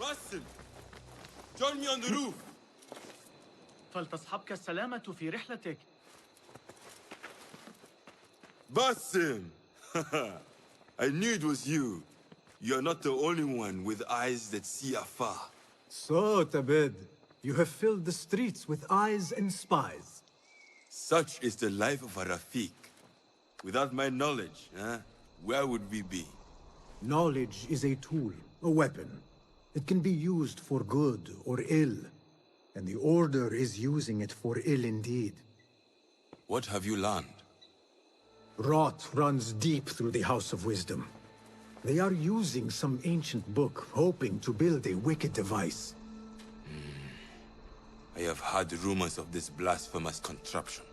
Basim! Join me on the roof! فلتصحبك السلامة في رحلتك. Basim! I knew it was you. You're not the only one with eyes that see afar. So, Tabed, you have filled the streets with eyes and spies. Such is the life of a Rafiq. Without my knowledge, where would we be? Knowledge is a tool, a weapon. It can be used for good or ill. And the Order is using it for ill indeed. What have you learned? Rot runs deep through the House of Wisdom. They are using some ancient book, hoping to build a wicked device. I have heard rumors of this blasphemous contraption.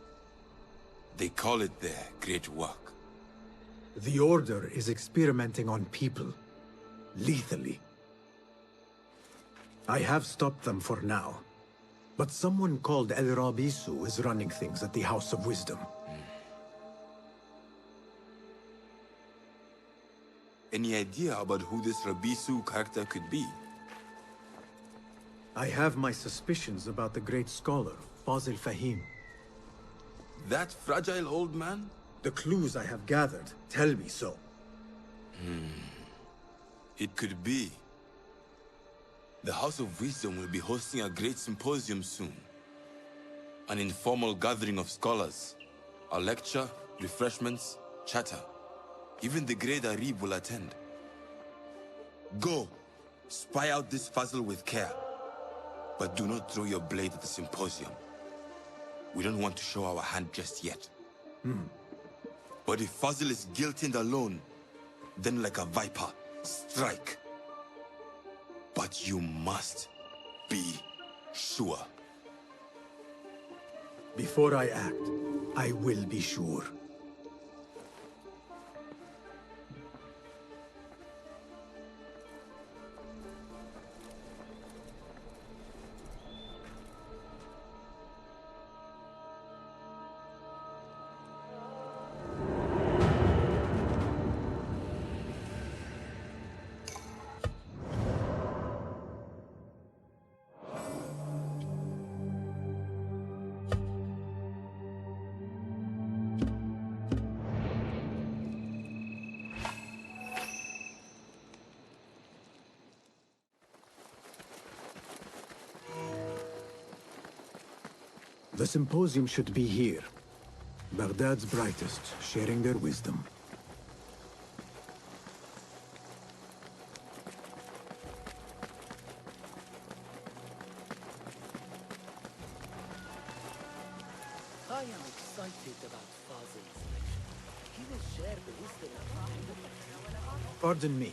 They call it their great work. The Order is experimenting on people, lethally. I have stopped them for now. But someone called El Rabisu is running things at the House of Wisdom. Any idea about who this Rabisu character could be? I have my suspicions about the great scholar, Fazil Fahim. That fragile old man? The clues I have gathered tell me so. It could be. The House of Wisdom will be hosting a great symposium soon. An informal gathering of scholars. A lecture, refreshments, chatter. Even the great Arib will attend. Go, spy out this puzzle with care. But do not throw your blade at the symposium. We don't want to show our hand just yet. But if Fazil is guilty and alone, then like a viper, strike. But you must be sure. Before I act, I will be sure. The symposium should be here. Baghdad's brightest, sharing their wisdom. I am excited about Fazil's lecture. He will share the wisdom of... Pardon me.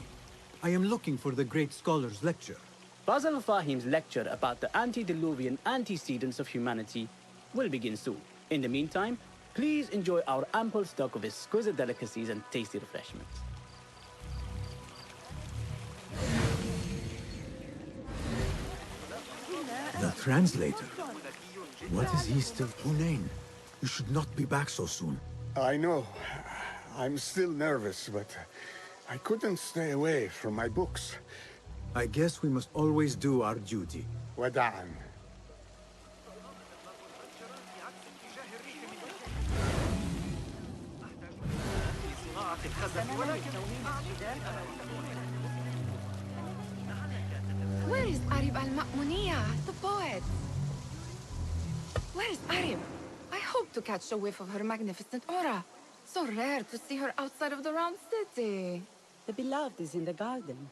I am looking for the great scholar's lecture. Fazil Fahim's lecture about the antediluvian antecedents of humanity will begin soon. In the meantime, please enjoy our ample stock of exquisite delicacies and tasty refreshments. The translator? What is he still... Hunain, you should not be back so soon. I know. I'm still nervous, but I couldn't stay away from my books. I guess we must always do our duty. Wada'an. Where is Arib al-Ma'muniya, the poet? Where is Arib? I hope to catch a whiff of her magnificent aura. So rare to see her outside of the round city. The beloved is in the garden,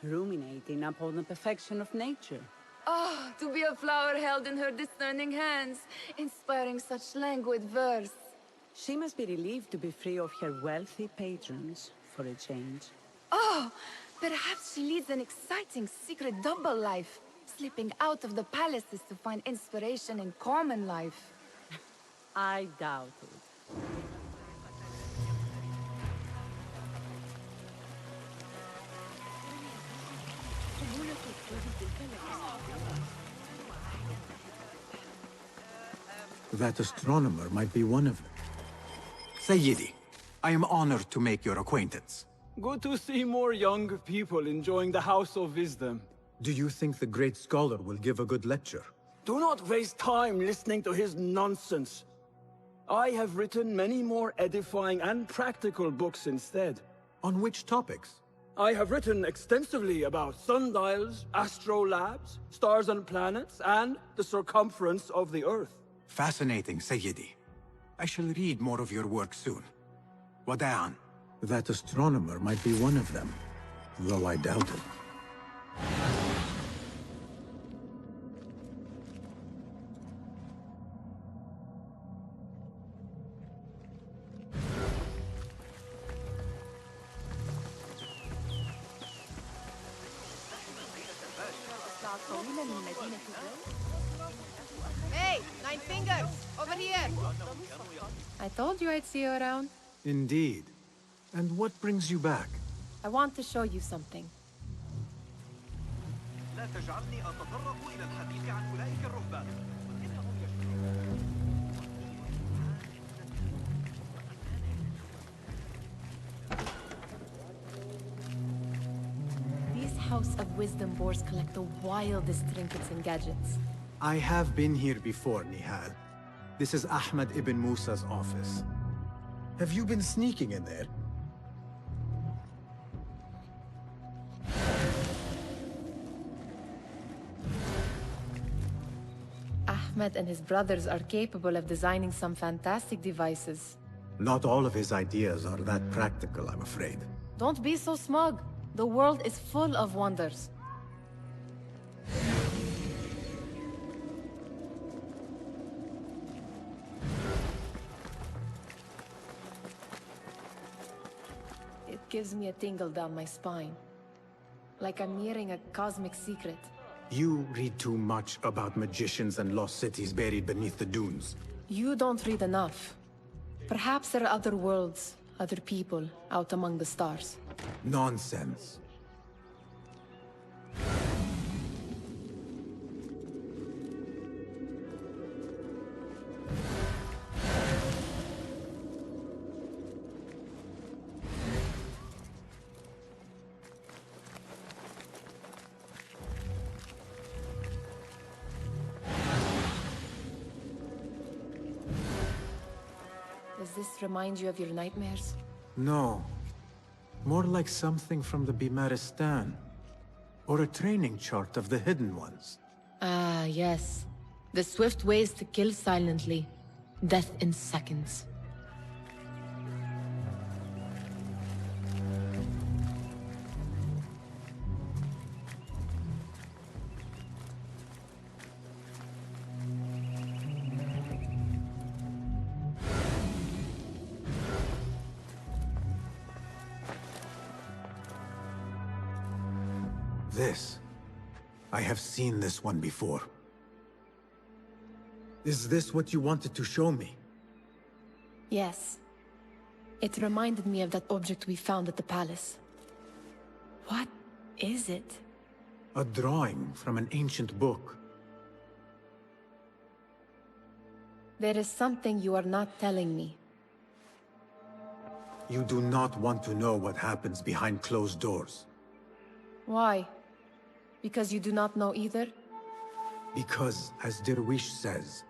ruminating upon the perfection of nature. Oh, to be a flower held in her discerning hands, inspiring such languid verse. She must be relieved to be free of her wealthy patrons, for a change. Oh, perhaps she leads an exciting secret double life, slipping out of the palaces to find inspiration in common life. I doubt it. That astronomer might be one of them. Sayyidi, I am honored to make your acquaintance. Good to see more young people enjoying the House of Wisdom. Do you think the great scholar will give a good lecture? Do not waste time listening to his nonsense. I have written many more edifying and practical books instead. On which topics? I have written extensively about sundials, astrolabes, stars and planets, and the circumference of the Earth. Fascinating, Sayyidi. I shall read more of your work soon. Wada'an. That astronomer might be one of them, though I doubt it. Hey, Nine Fingers! Over here! I told you I'd see you around. Indeed. And what brings you back? I want to show you something. لا تجعلني أتطرق إلى الحديث عن أولئك الرهبان. These House of Wisdom boars collect the wildest trinkets and gadgets. I have been here before, Nihal. This is Ahmed ibn Musa's office. Have you been sneaking in there? Ahmed and his brothers are capable of designing some fantastic devices. Not all of his ideas are that practical, I'm afraid. Don't be so smug. The world is full of wonders. It gives me a tingle down my spine. Like I'm nearing a cosmic secret. You read too much about magicians and lost cities buried beneath the dunes. You don't read enough. Perhaps there are other worlds, other people, out among the stars. Nonsense. Does this remind you of your nightmares? No. More like something from the Bimaristan. Or a training chart of the Hidden Ones. Ah, yes. The swift ways to kill silently. Death in seconds. This. I have seen this one before. Is this what you wanted to show me? Yes. It reminded me of that object we found at the palace. What is it? A drawing from an ancient book. There is something you are not telling me. You do not want to know what happens behind closed doors. Why? Because you do not know either? Because, as Derwish says,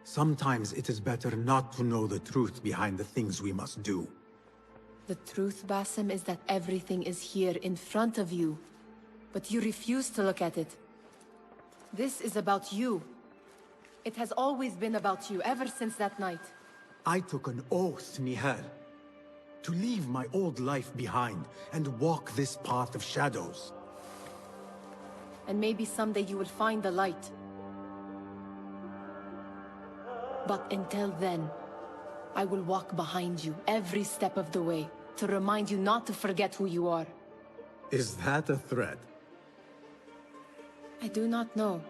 sometimes it is better not to know the truth behind the things we must do. The truth, Basim, is that everything is here in front of you. But you refuse to look at it. This is about you. It has always been about you, ever since that night. I took an oath, Nihal, to leave my old life behind and walk this path of shadows. And maybe someday you will find the light. But until then, I will walk behind you every step of the way to remind you not to forget who you are. Is that a threat? I do not know.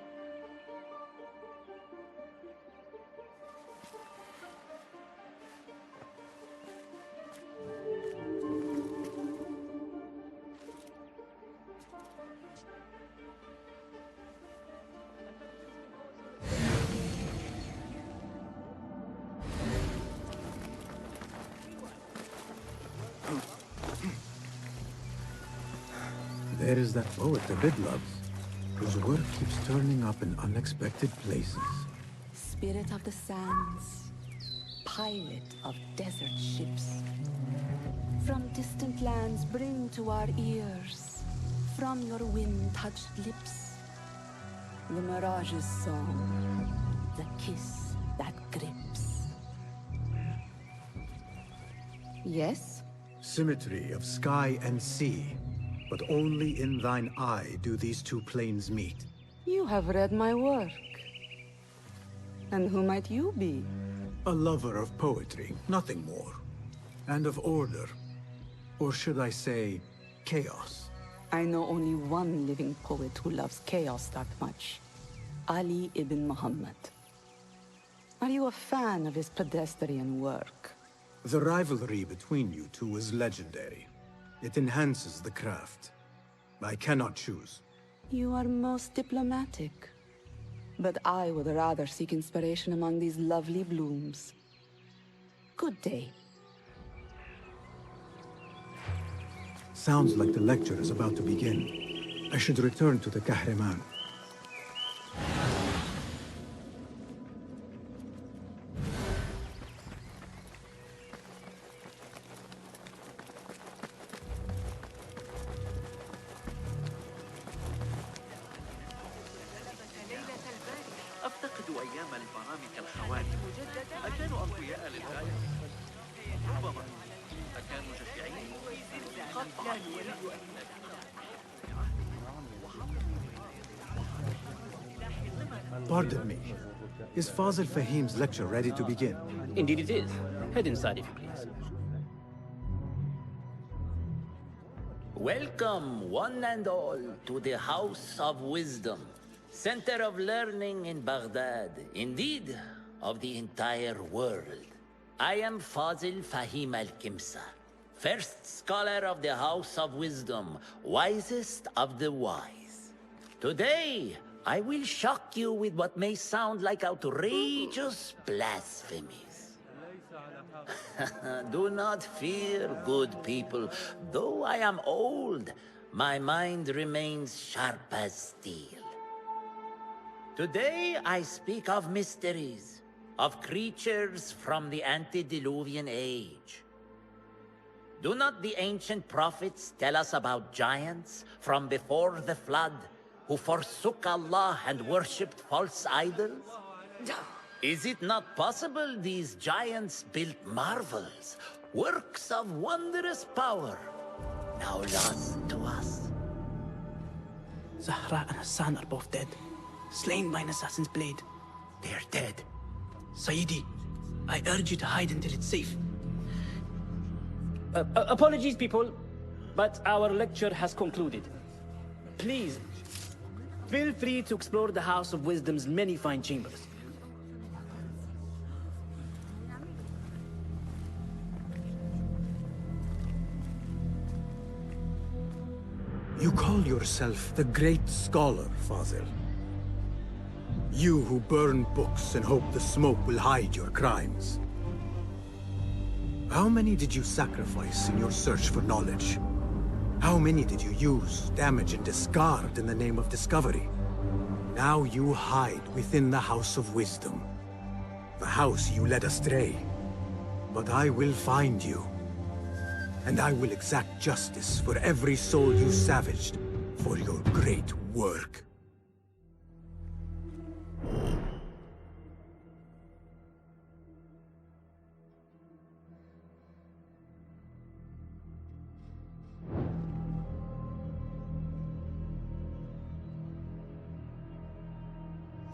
There is that poet the bid loves. whose work keeps turning up in unexpected places. Spirit of the sands, pilot of desert ships. From distant lands bring to our ears, from your wind-touched lips, the Mirage's song, the kiss that grips. Yes? Symmetry of sky and sea, but only in thine eye do these two planes meet. You have read my work. And who might you be? A lover of poetry, nothing more. And of order. Or should I say, chaos? I know only one living poet who loves chaos that much. Ali ibn Muhammad. Are you a fan of his pedestrian work? The rivalry between you two is legendary. It enhances the craft. I cannot choose. You are most diplomatic. But I would rather seek inspiration among these lovely blooms. Good day. Sounds like the lecture is about to begin. I should return to the Kahraman. أفتقد أيام البرامج الخواتم. أكانوا أقوياء للغاية؟ ربما. أكانوا جشعين؟ قطعا. Pardon me. Is Fazil Fahim's lecture ready to begin? Indeed it is. Head inside if you please. Welcome, one and all, to the House of Wisdom, center of learning in Baghdad, indeed, of the entire world. I am Fazil Fahim al-Kimsa, first scholar of the House of Wisdom, wisest of the wise. Today, I will shock you with what may sound like outrageous blasphemies. Do not fear, good people. Though I am old, my mind remains sharp as steel. Today I speak of mysteries, of creatures from the antediluvian age. Do not the ancient prophets tell us about giants from before the flood who forsook Allah and worshipped false idols? Is it not possible these giants built marvels, works of wondrous power, now lost to us? Zahra and Hassan are both dead, slain by an assassin's blade. They are dead. Sayyidi, I urge you to hide until it's safe. Apologies, people, but our lecture has concluded. Please, feel free to explore the House of Wisdom's many fine chambers. You call yourself the great scholar, Fazil. You who burn books and hope the smoke will hide your crimes. How many did you sacrifice in your search for knowledge? How many did you use, damage, and discard in the name of discovery? Now you hide within the House of Wisdom. The house you led astray. But I will find you. And I will exact justice for every soul you savaged for your great work.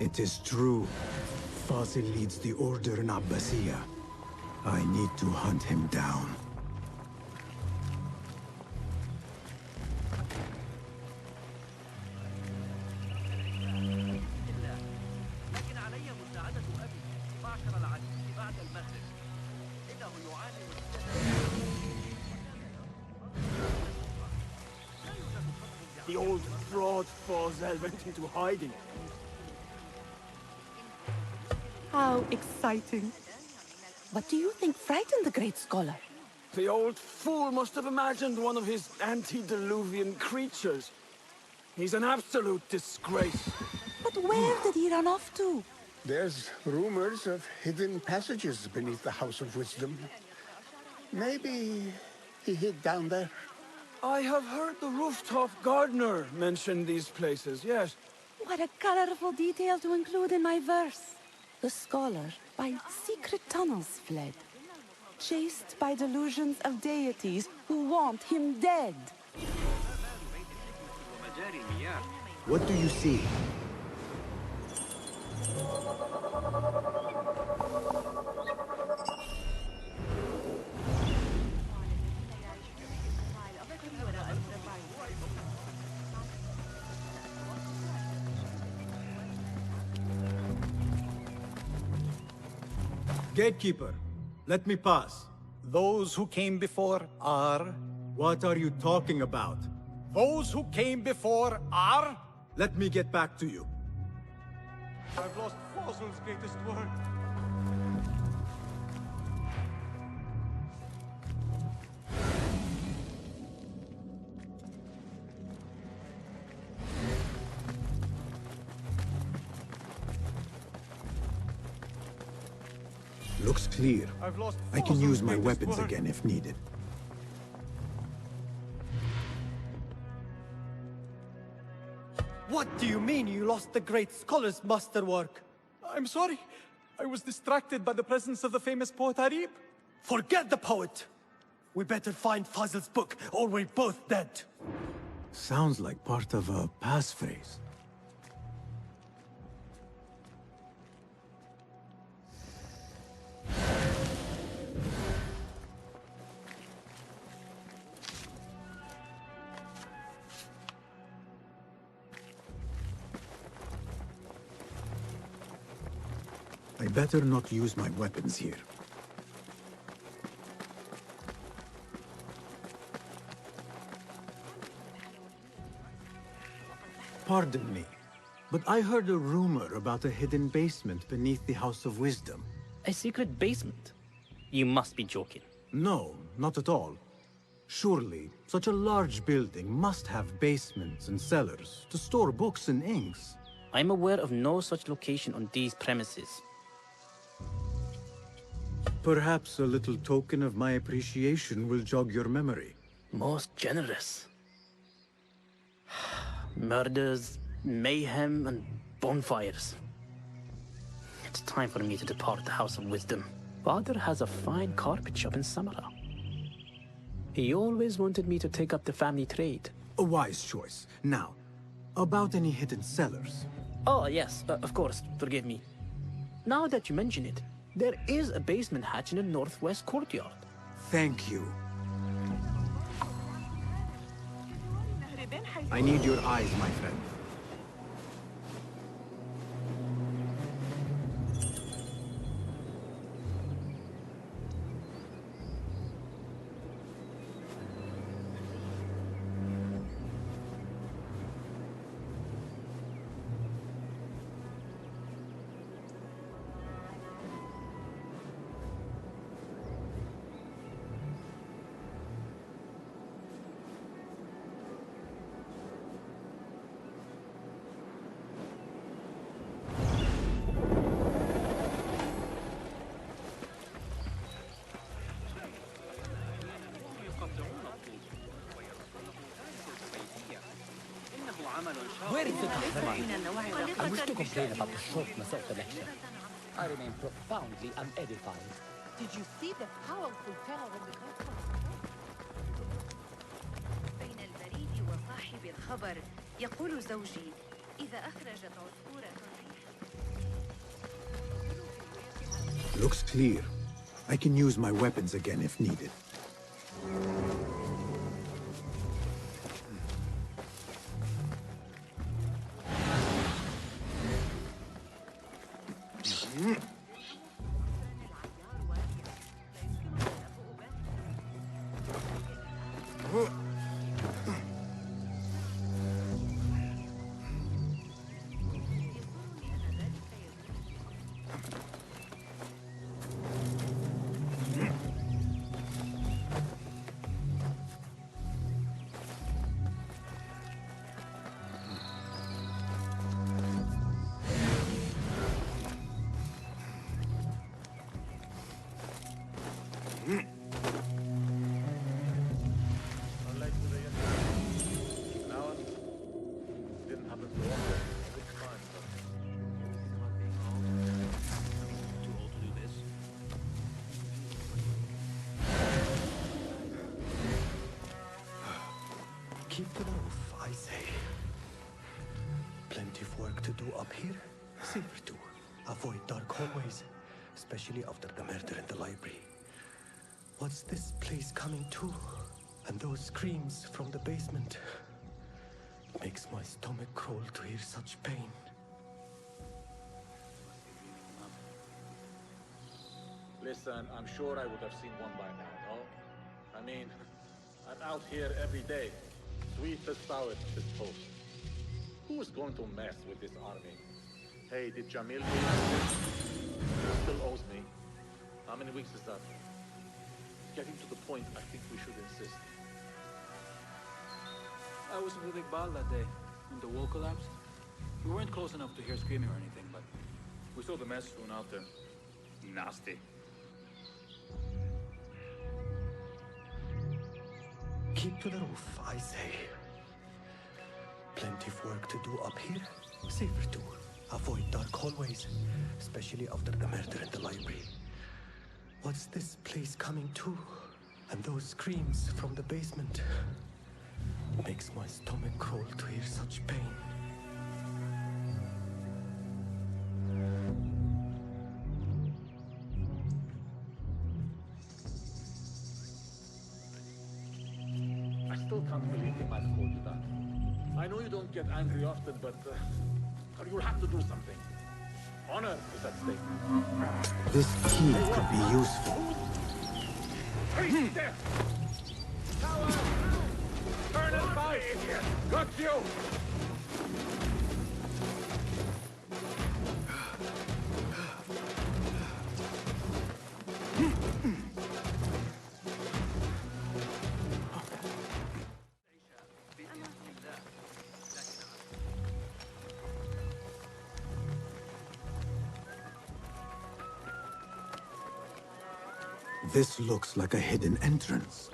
It is true. Fazil leads the order in Abbasiyah. I need to hunt him down. لكن علي مساعدة أبي معشر العزيز بعد المغرب. إنه يعاني The old fraud Fazil went into hiding. How exciting. What do you think frightened the great scholar? The old fool must have imagined one of his antediluvian creatures. He's an absolute disgrace. But where did he run off to? There's rumors of hidden passages beneath the House of Wisdom. Maybe he hid down there. I have heard the rooftop gardener mention these places, yes. What a colorful detail to include in my verse. The scholar by secret tunnels fled, chased by delusions of deities who want him dead. What do you see? Gatekeeper, let me pass. Those who came before are... What are you talking about? Those who came before are... Let me get back to you. I've lost Fossil's greatest work. Looks clear. I've lost I can Fossil's use my greatest weapons work. again if needed. What do you mean you lost the great scholar's masterwork? I'm sorry. I was distracted by the presence of the famous poet Arib. Forget the poet! We better find Fazl's book, or we're both dead. Sounds like part of a passphrase. I better not use my weapons here. Pardon me, but I heard a rumor about a hidden basement beneath the House of Wisdom. A secret basement? You must be joking. No, not at all. Surely, such a large building must have basements and cellars to store books and inks. I'm aware of no such location on these premises. Perhaps a little token of my appreciation will jog your memory. Most generous. Murders, mayhem, and bonfires. It's time for me to depart the House of Wisdom. Father has a fine carpet shop in Samara. He always wanted me to take up the family trade. A wise choice. Now, about any hidden cellars. Oh, yes, of course, forgive me. Now that you mention it, there is a basement hatch in the northwest courtyard. Thank you. I need your eyes, my friend. Where is the camera? I wish to complain about the shortness of the lecture. I remain profoundly unedified. Did you see the powerful terror in the notebook? بين البريد وصاحب الخبر يقول زوجي إذا أخرجت عصفورة ريح. Looks clear. I can use my weapons again if needed. Keep to the roof, I say. Plenty of work to do up here. Safer too. Avoid dark hallways, especially after the murder in the library. What's this place coming to? And those screams from the basement. It makes my stomach crawl to hear such pain. Listen, I'm sure I would have seen one by now, no? I mean, I'm out here every day. Sweetest, sourest toast. Who is going to mess with this army? Hey, did Jamil do that? He still owes me. How many weeks is that? It's getting to the point I think we should insist. I was with Iqbal that day, when the wall collapsed. We weren't close enough to hear screaming or anything, but we saw the mess soon after. Nasty. Keep to the roof, I say. Plenty of work to do up here. Safer too. Avoid dark hallways, especially after the murder in the library. What's this place coming to? And those screams from the basement. It makes my stomach crawl to hear such pain. I still can't believe he might have called you that. I know you don't get angry often, but you'll have to do something. Honor is at stake. This key could be useful. Hey, there! Tower! Turn and fight! Got you! This looks like a hidden entrance.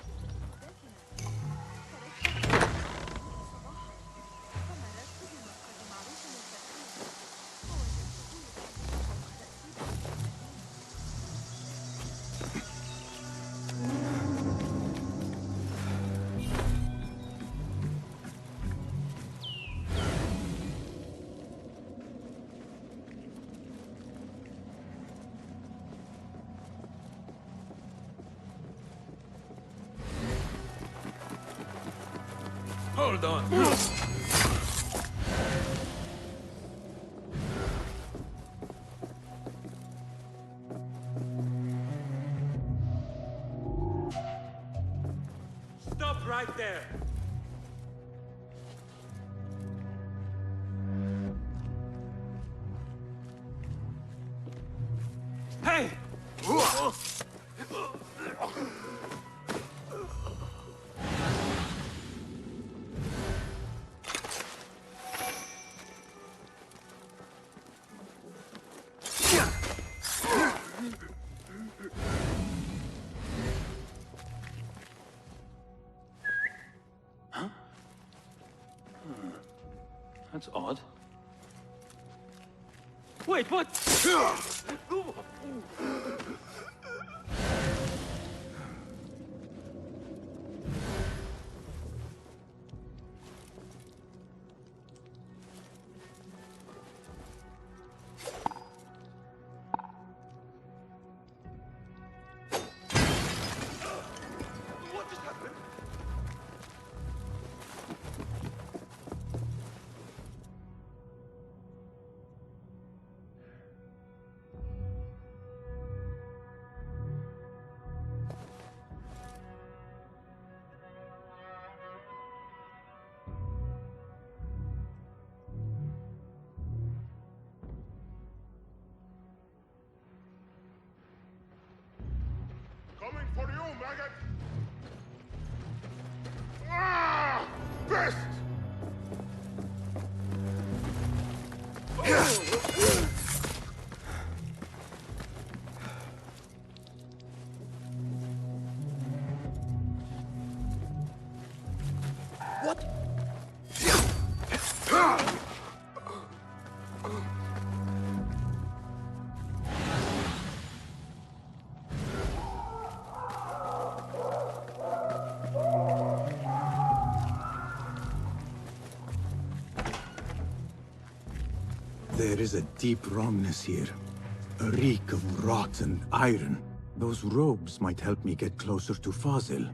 Hold on. Stop right there! Hey! That's odd. Wait, what? What just happened? Coming for you, maggot! Ah! Best! What? There is a deep wrongness here. A reek of rot and iron. Those robes might help me get closer to Fazil.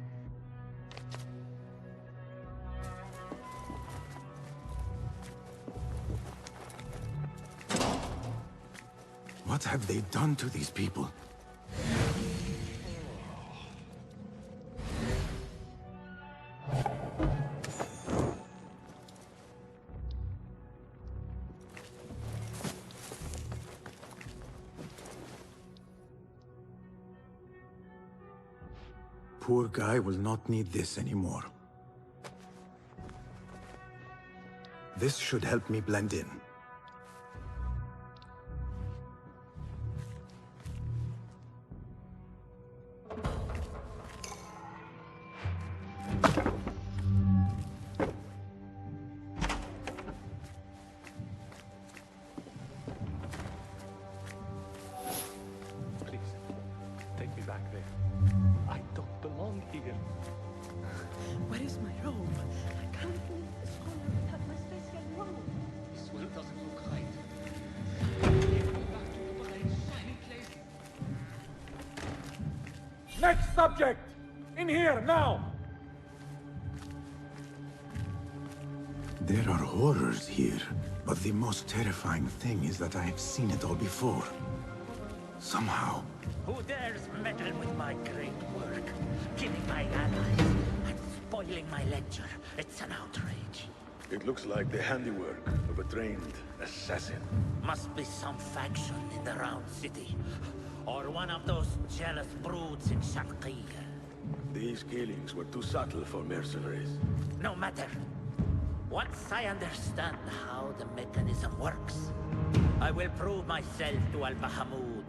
What have they done to these people? Poor guy will not need this anymore. This should help me blend in. Please, take me back there. I don't belong here. Where is my robe? I can't leave the scholar without my special robe. This world doesn't look right. Take me back to the bright, shiny place. Next subject! In here, now! There are horrors here, but the most terrifying thing is that I have seen it all before. Somehow. Who dares meddle with my great work, killing my allies and spoiling my lecture? It's an outrage. It looks like the handiwork of a trained assassin. Must be some faction in the Round City, or one of those jealous broods in Sharqiyya. These killings were too subtle for mercenaries. No matter. Once I understand how the mechanism works, I will prove myself to Al-Bahamud.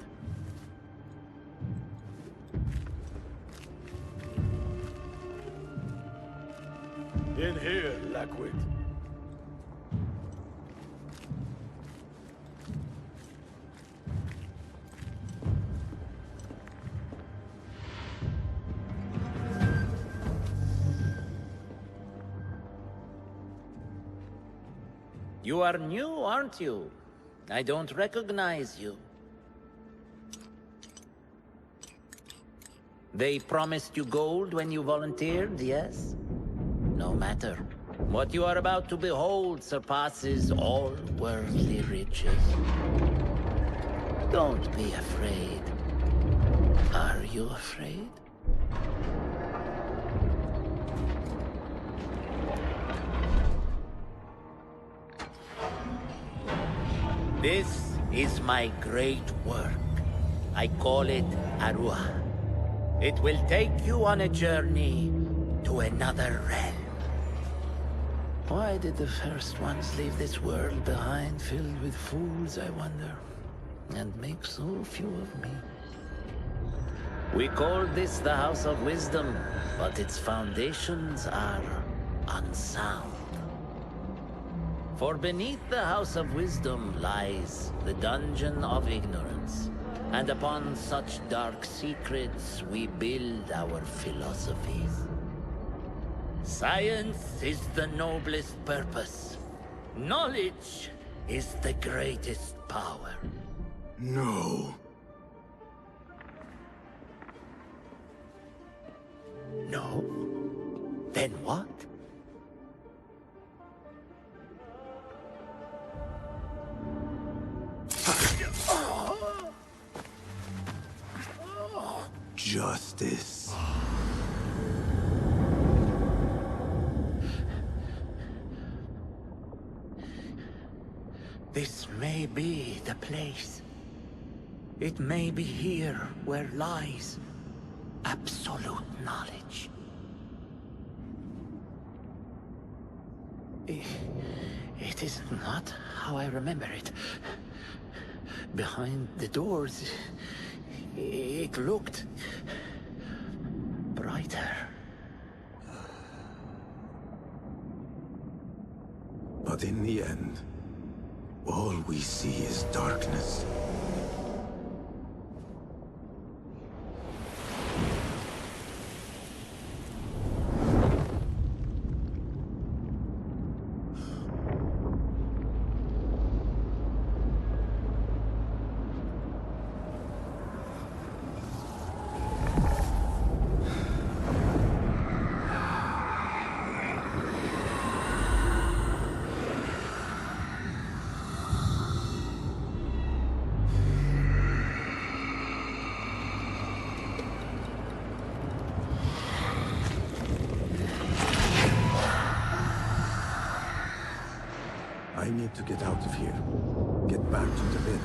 In here, Lackwit. You are new, aren't you? I don't recognize you. They promised you gold when you volunteered, yes? No matter. What you are about to behold surpasses all worldly riches. Don't be afraid. Are you afraid? This is my great work. I call it Arua. It will take you on a journey to another realm. Why did the first ones leave this world behind filled with fools, I wonder, and make so few of me? We call this the House of Wisdom, but its foundations are unsound. For beneath the House of Wisdom lies the Dungeon of Ignorance, and upon such dark secrets we build our philosophies. Science is the noblest purpose. Knowledge is the greatest power. No. No? Then what? Justice. This may be the place. It may be here where lies absolute knowledge. It is not how I remember it. Behind the doors, it looked brighter. But in the end, all we see is darkness. need to get out of here. Get back to the bed.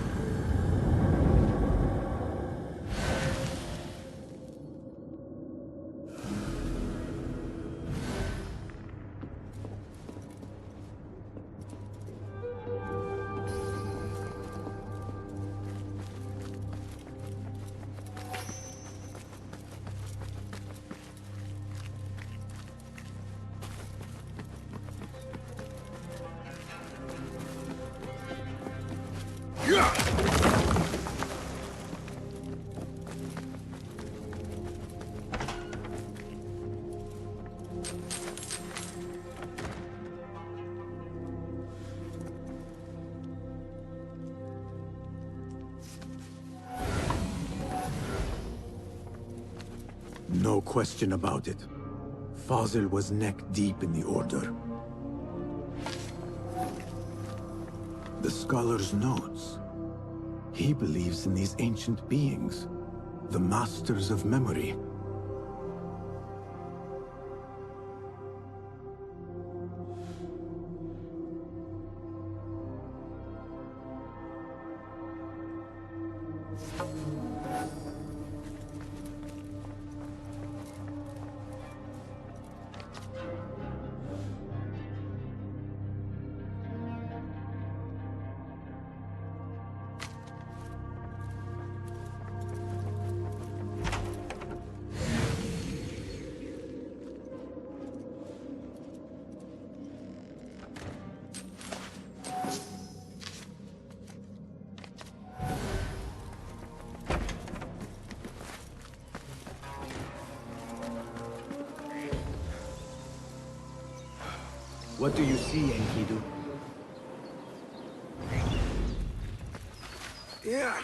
No question about it. Fazil was neck-deep in the Order. The scholar's notes. He believes in these ancient beings, the masters of memory. What do you see, Enkidu? Yeah.